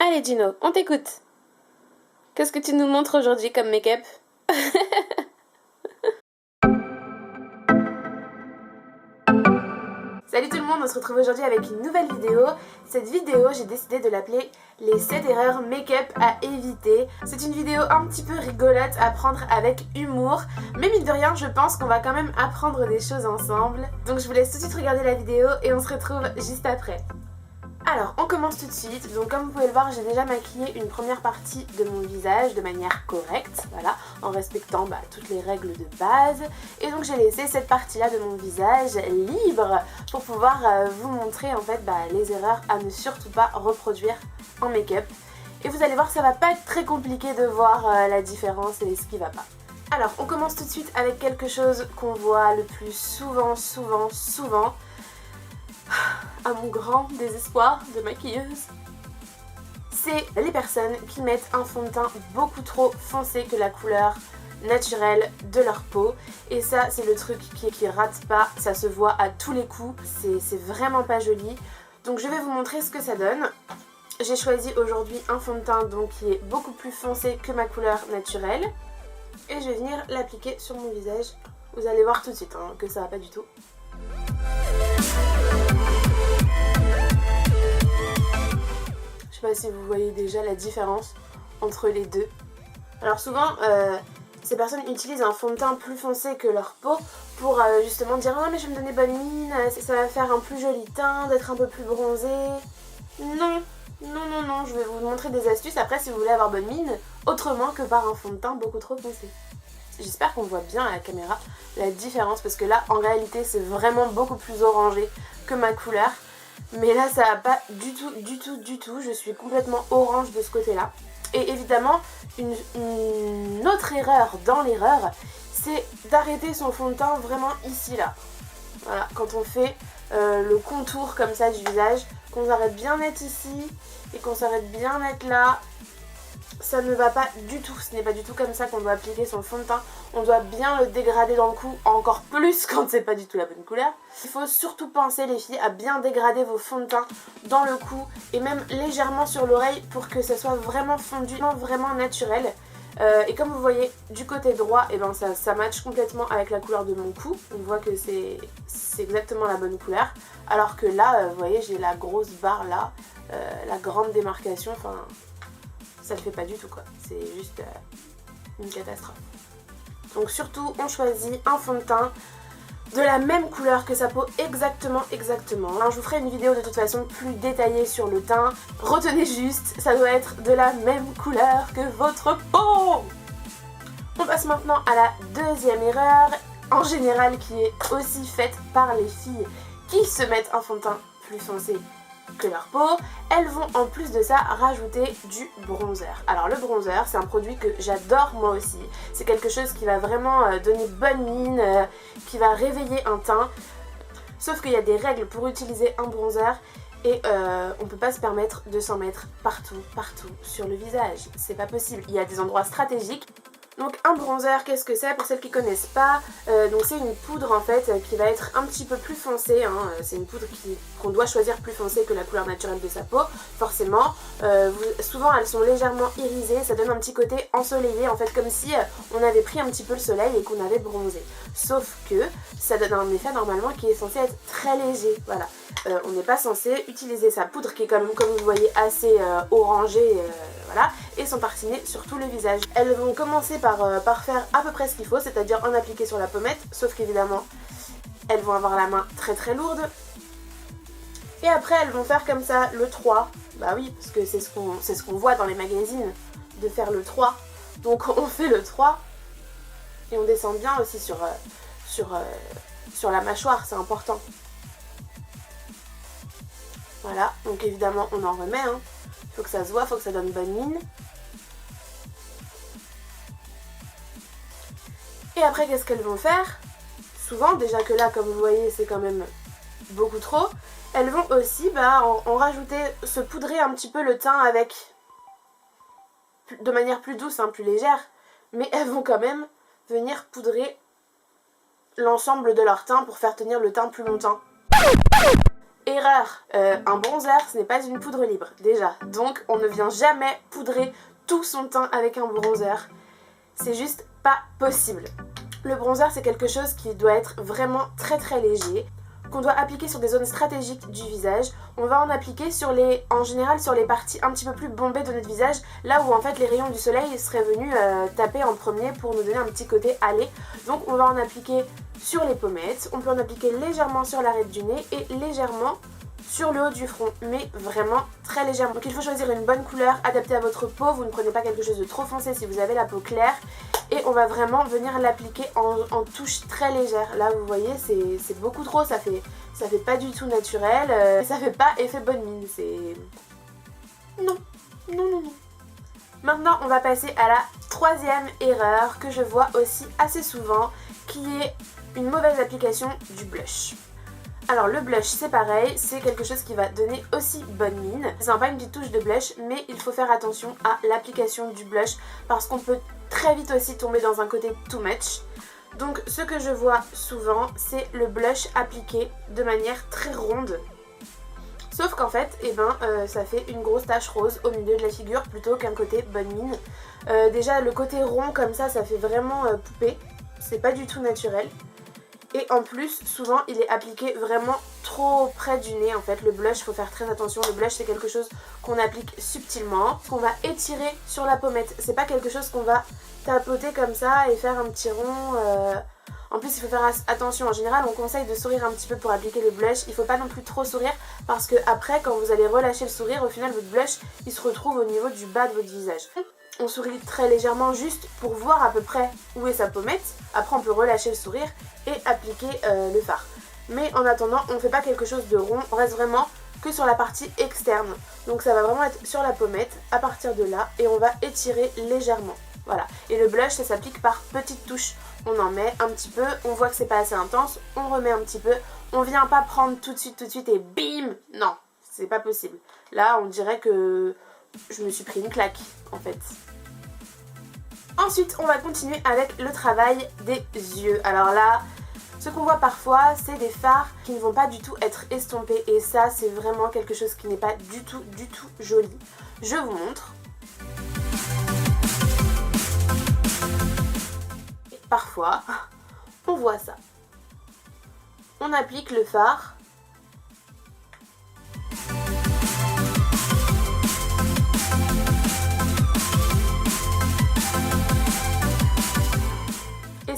Allez Gino, on t'écoute. Qu'est-ce que tu nous montres aujourd'hui comme make-up? Salut tout le monde, on se retrouve aujourd'hui avec une nouvelle vidéo. Cette vidéo, j'ai décidé de l'appeler les 7 erreurs make-up à éviter. C'est une vidéo un petit peu rigolote à prendre avec humour, mais mine de rien, je pense qu'on va quand même apprendre des choses ensemble. Donc je vous laisse tout de suite regarder la vidéo et on se retrouve juste après. Alors, on commence tout de suite. Donc comme vous pouvez le voir, j'ai déjà maquillé une première partie de mon visage de manière correcte, voilà, en respectant toutes les règles de base. Et donc j'ai laissé cette partie-là de mon visage libre pour pouvoir vous montrer en fait les erreurs à ne surtout pas reproduire en make-up. Et vous allez voir, ça va pas être très compliqué de voir la différence et ce qui va pas. Alors, on commence tout de suite avec quelque chose qu'on voit le plus souvent, à mon grand désespoir de maquilleuse, c'est les personnes qui mettent un fond de teint beaucoup trop foncé que la couleur naturelle de leur peau. Et ça, c'est le truc qui rate pas, ça se voit à tous les coups, c'est vraiment pas joli. Donc je vais vous montrer ce que ça donne. J'ai choisi aujourd'hui un fond de teint donc qui est beaucoup plus foncé que ma couleur naturelle. Et je vais venir l'appliquer sur mon visage. Vous allez voir tout de suite que ça va pas du tout. Je sais pas si vous voyez déjà la différence entre les deux. Alors souvent, ces personnes utilisent un fond de teint plus foncé que leur peau pour justement dire « Non mais je vais me donner bonne mine, ça va faire un plus joli teint, d'être un peu plus bronzé. » Non, je vais vous montrer des astuces après si vous voulez avoir bonne mine, autrement que par un fond de teint beaucoup trop foncé. J'espère qu'on voit bien à la caméra la différence parce que là en réalité c'est vraiment beaucoup plus orangé que ma couleur. Mais là ça va pas du tout, je suis complètement orange de ce côté là. Et évidemment une autre erreur dans l'erreur, c'est d'arrêter son fond de teint vraiment ici là. Voilà, quand on fait le contour comme ça du visage, qu'on s'arrête bien net ici et qu'on s'arrête bien net là. Ça ne va pas du tout, ce n'est pas du tout comme ça qu'on doit appliquer son fond de teint. On doit bien le dégrader dans le cou, encore plus quand c'est pas du tout la bonne couleur. Il faut surtout penser les filles à bien dégrader vos fonds de teint dans le cou et même légèrement sur l'oreille pour que ça soit vraiment fondu, vraiment naturel. Et comme vous voyez du côté droit, ça matche complètement avec la couleur de mon cou. On voit que c'est exactement la bonne couleur. Alors que là, vous voyez, j'ai la grosse barre là, la grande démarcation, enfin... ça le fait pas du tout quoi, c'est juste une catastrophe. Donc surtout on choisit un fond de teint de la même couleur que sa peau exactement. Alors, je vous ferai une vidéo de toute façon plus détaillée sur le teint. Retenez juste, ça doit être de la même couleur que votre peau. On passe maintenant à la deuxième erreur, en général qui est aussi faite par les filles qui se mettent un fond de teint plus foncé que leur peau. Elles vont en plus de ça rajouter du bronzer. Alors le bronzer, c'est un produit que j'adore moi aussi. C'est quelque chose qui va vraiment donner bonne mine, qui va réveiller un teint. Sauf qu'il y a des règles pour utiliser un bronzer et on peut pas se permettre de s'en mettre partout sur le visage. C'est pas possible. Il y a des endroits stratégiques. Donc un bronzer, qu'est-ce que c'est pour celles qui connaissent pas? Donc c'est une poudre en fait qui va être un petit peu plus foncée, c'est une poudre qu'on doit choisir plus foncée que la couleur naturelle de sa peau, forcément. Souvent elles sont légèrement irisées, ça donne un petit côté ensoleillé en fait, comme si on avait pris un petit peu le soleil et qu'on avait bronzé. Sauf que ça donne un effet normalement qui est censé être très léger, voilà. On n'est pas censé utiliser sa poudre qui est quand même, comme vous voyez, assez orangée, voilà, et sont tartinées sur tout le visage. Elles vont commencer par faire à peu près ce qu'il faut, c'est-à-dire en appliquer sur la pommette, sauf qu'évidemment elles vont avoir la main très lourde. Et après elles vont faire comme ça le 3, bah oui, parce que c'est ce qu'on voit dans les magazines, de faire le 3. Donc on fait le 3 et on descend bien aussi sur la mâchoire, c'est important. Voilà, donc évidemment on en remet, faut que ça se voit, faut que ça donne bonne mine. Et après qu'est-ce qu'elles vont faire? Souvent, déjà que là comme vous voyez c'est quand même beaucoup trop, elles vont aussi en rajouter, se poudrer un petit peu le teint avec, de manière plus douce, plus légère, mais elles vont quand même venir poudrer l'ensemble de leur teint pour faire tenir le teint plus longtemps. Erreur, un bronzer ce n'est pas une poudre libre déjà, donc on ne vient jamais poudrer tout son teint avec un bronzer, c'est juste pas possible. Le bronzer c'est quelque chose qui doit être vraiment très très léger, qu'on doit appliquer sur des zones stratégiques du visage. On va en appliquer en général sur les parties un petit peu plus bombées de notre visage, là où en fait les rayons du soleil seraient venus taper en premier pour nous donner un petit côté hâlé. Donc on va en appliquer sur les pommettes, on peut en appliquer légèrement sur l'arête du nez et légèrement sur le haut du front, mais vraiment très légèrement. Donc il faut choisir une bonne couleur adaptée à votre peau, vous ne prenez pas quelque chose de trop foncé si vous avez la peau claire, et on va vraiment venir l'appliquer en touche très légère. Là vous voyez c'est beaucoup trop, ça fait pas du tout naturel, ça fait pas effet bonne mine, c'est... Non, non, non, non. Maintenant on va passer à la troisième erreur que je vois aussi assez souvent, qui est une mauvaise application du blush. Alors le blush c'est pareil, c'est quelque chose qui va donner aussi bonne mine. C'est pas une petite touche de blush, mais il faut faire attention à l'application du blush parce qu'on peut très vite aussi tomber dans un côté too much. Donc ce que je vois souvent c'est le blush appliqué de manière très ronde. Sauf qu'en fait, ça fait une grosse tache rose au milieu de la figure plutôt qu'un côté bonne mine. Déjà le côté rond comme ça fait vraiment poupée, c'est pas du tout naturel. Et en plus, souvent, il est appliqué vraiment trop près du nez. En fait, le blush, il faut faire très attention. Le blush, c'est quelque chose qu'on applique subtilement, qu'on va étirer sur la pommette. C'est pas quelque chose qu'on va tapoter comme ça et faire un petit rond. En plus, il faut faire attention. En général, on conseille de sourire un petit peu pour appliquer le blush. Il faut pas non plus trop sourire parce que après, quand vous allez relâcher le sourire, au final, votre blush, il se retrouve au niveau du bas de votre visage. On sourit très légèrement juste pour voir à peu près où est sa pommette. Après on peut relâcher le sourire et appliquer le fard. Mais en attendant on ne fait pas quelque chose de rond, on reste vraiment que sur la partie externe. Donc ça va vraiment être sur la pommette à partir de là et on va étirer légèrement. Voilà. Et le blush ça s'applique par petites touches. On en met un petit peu, on voit que c'est pas assez intense, on remet un petit peu. On vient pas prendre tout de suite et bim. Non, c'est pas possible. Là on dirait que je me suis pris une claque en fait. Ensuite on va continuer avec le travail des yeux. Alors là ce qu'on voit parfois c'est des fards qui ne vont pas du tout être estompés et ça c'est vraiment quelque chose qui n'est pas du tout joli. Je vous montre. Et parfois on voit ça. On applique le fard.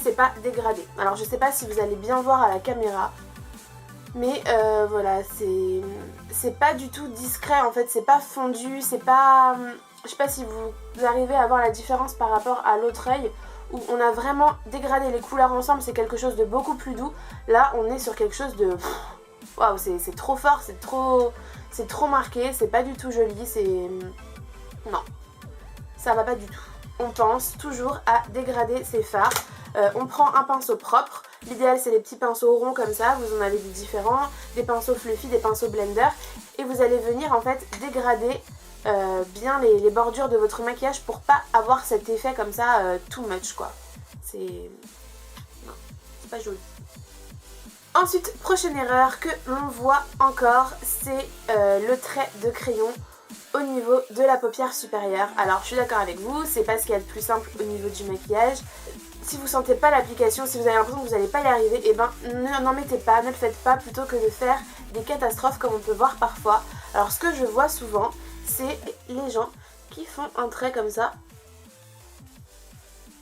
C'est pas dégradé. Alors je sais pas si vous allez bien voir à la caméra, mais voilà, c'est pas du tout discret en fait, c'est pas fondu, c'est pas... Je sais pas si vous arrivez à voir la différence par rapport à l'autre œil où on a vraiment dégradé les couleurs ensemble, c'est quelque chose de beaucoup plus doux. Là on est sur quelque chose de... Waouh, c'est trop fort, c'est trop marqué, c'est pas du tout joli, c'est... Non, ça va pas du tout. On pense toujours à dégrader ses fards. On prend un pinceau propre, l'idéal c'est les petits pinceaux ronds comme ça, vous en avez des différents, des pinceaux fluffy, des pinceaux blender, et vous allez venir en fait dégrader bien les bordures de votre maquillage pour pas avoir cet effet comme ça too much quoi. C'est... Non, c'est pas joli. Ensuite, prochaine erreur que l'on voit encore, c'est le trait de crayon au niveau de la paupière supérieure. Alors je suis d'accord avec vous, c'est pas ce qu'il y a de plus simple au niveau du maquillage. Si vous sentez pas l'application, si vous avez l'impression que vous n'allez pas y arriver, et ben n'en mettez pas, ne le faites pas plutôt que de faire des catastrophes comme on peut voir parfois. Alors ce que je vois souvent, c'est les gens qui font un trait comme ça,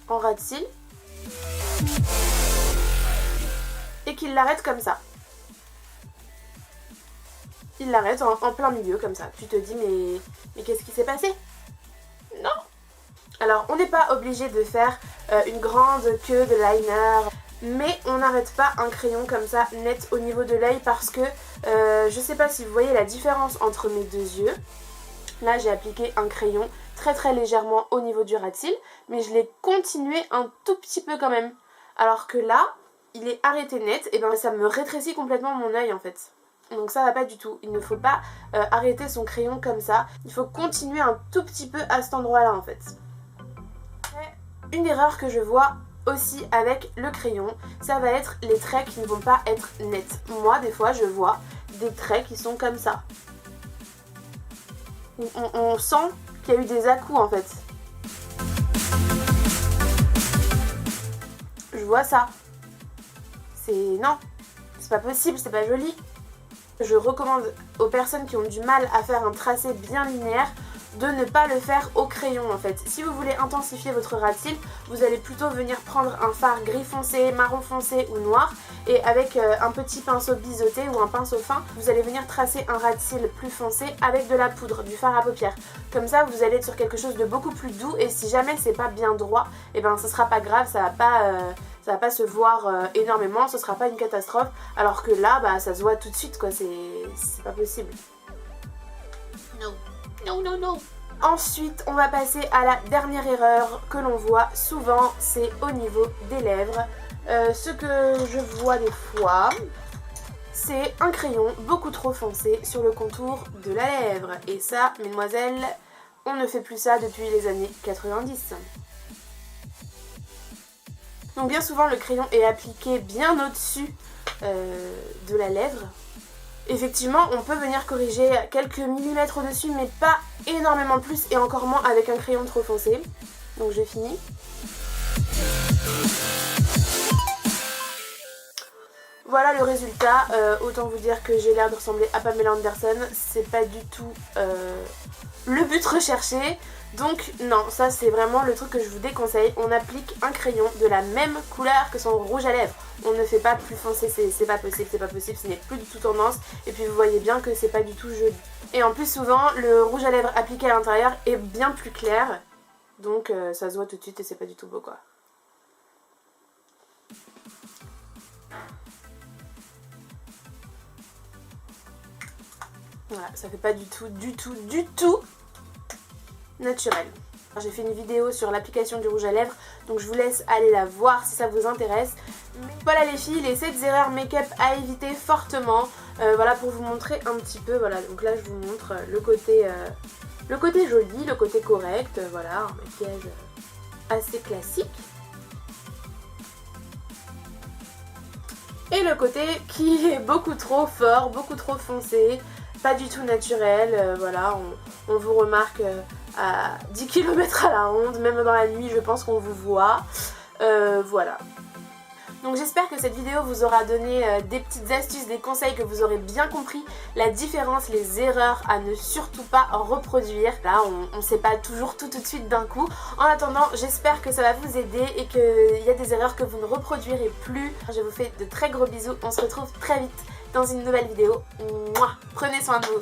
en ras de cils, et qui l'arrêtent comme ça. Ils l'arrêtent en plein milieu comme ça. Tu te dis mais qu'est-ce qui s'est passé? Non. Alors on n'est pas obligé de faire une grande queue de liner, mais on n'arrête pas un crayon comme ça net au niveau de l'œil parce que je sais pas si vous voyez la différence entre mes deux yeux. Là j'ai appliqué un crayon très légèrement au niveau du ras de cils, mais je l'ai continué un tout petit peu quand même. Alors que là il est arrêté net et ben ça me rétrécit complètement mon œil en fait. Donc ça va pas du tout, il ne faut pas arrêter son crayon comme ça, il faut continuer un tout petit peu à cet endroit là en fait. Une erreur que je vois aussi avec le crayon, ça va être les traits qui ne vont pas être nets. Moi des fois je vois des traits qui sont comme ça. On sent qu'il y a eu des à-coups en fait. Je vois ça. Non, c'est pas possible, c'est pas joli. Je recommande aux personnes qui ont du mal à faire un tracé bien linéaire de ne pas le faire au crayon en fait. Si vous voulez intensifier votre ras de cils, vous allez plutôt venir prendre un fard gris foncé, marron foncé ou noir et avec un petit pinceau biseauté ou un pinceau fin, vous allez venir tracer un ras de cils plus foncé avec de la poudre, du fard à paupières. Comme ça vous allez être sur quelque chose de beaucoup plus doux et si jamais c'est pas bien droit, et ben ce sera pas grave, ça va pas se voir énormément, ce sera pas une catastrophe, alors que là bah ça se voit tout de suite quoi, c'est pas possible. Non. Non, non, non. Ensuite, on va passer à la dernière erreur que l'on voit souvent, c'est au niveau des lèvres. Ce que je vois des fois, c'est un crayon beaucoup trop foncé sur le contour de la lèvre. Et ça, mesdemoiselles, on ne fait plus ça depuis les années 90. Donc bien souvent, le crayon est appliqué bien au-dessus de la lèvre. Effectivement, on peut venir corriger quelques millimètres au-dessus, mais pas énormément plus et encore moins avec un crayon trop foncé. Donc j'ai fini. Voilà le résultat. Autant vous dire que j'ai l'air de ressembler à Pamela Anderson. C'est pas du tout le but recherché. Donc non, ça c'est vraiment le truc que je vous déconseille. On applique un crayon de la même couleur que son rouge à lèvres. On ne fait pas plus foncé, c'est pas possible, ce n'est plus du tout tendance. Et puis vous voyez bien que c'est pas du tout joli. Et en plus souvent, le rouge à lèvres appliqué à l'intérieur est bien plus clair. Donc ça se voit tout de suite et c'est pas du tout beau quoi. Voilà, ça fait pas du tout naturel. J'ai fait une vidéo sur l'application du rouge à lèvres, donc je vous laisse aller la voir si ça vous intéresse. Voilà les filles, les 7 erreurs make-up à éviter fortement. Voilà pour vous montrer un petit peu, voilà, donc là je vous montre le côté joli, le côté correct, voilà, un maquillage assez classique. Et le côté qui est beaucoup trop fort, beaucoup trop foncé, pas du tout naturel, voilà, on vous remarque à 10 km à la ronde, même dans la nuit je pense qu'on vous voit, voilà. Donc j'espère que cette vidéo vous aura donné des petites astuces, des conseils, que vous aurez bien compris la différence, les erreurs à ne surtout pas reproduire. Là on ne sait pas toujours tout de suite d'un coup. En attendant, j'espère que ça va vous aider et qu'il y a des erreurs que vous ne reproduirez plus. Je vous fais de très gros bisous, on se retrouve très vite dans une nouvelle vidéo. Mouah, prenez soin de vous.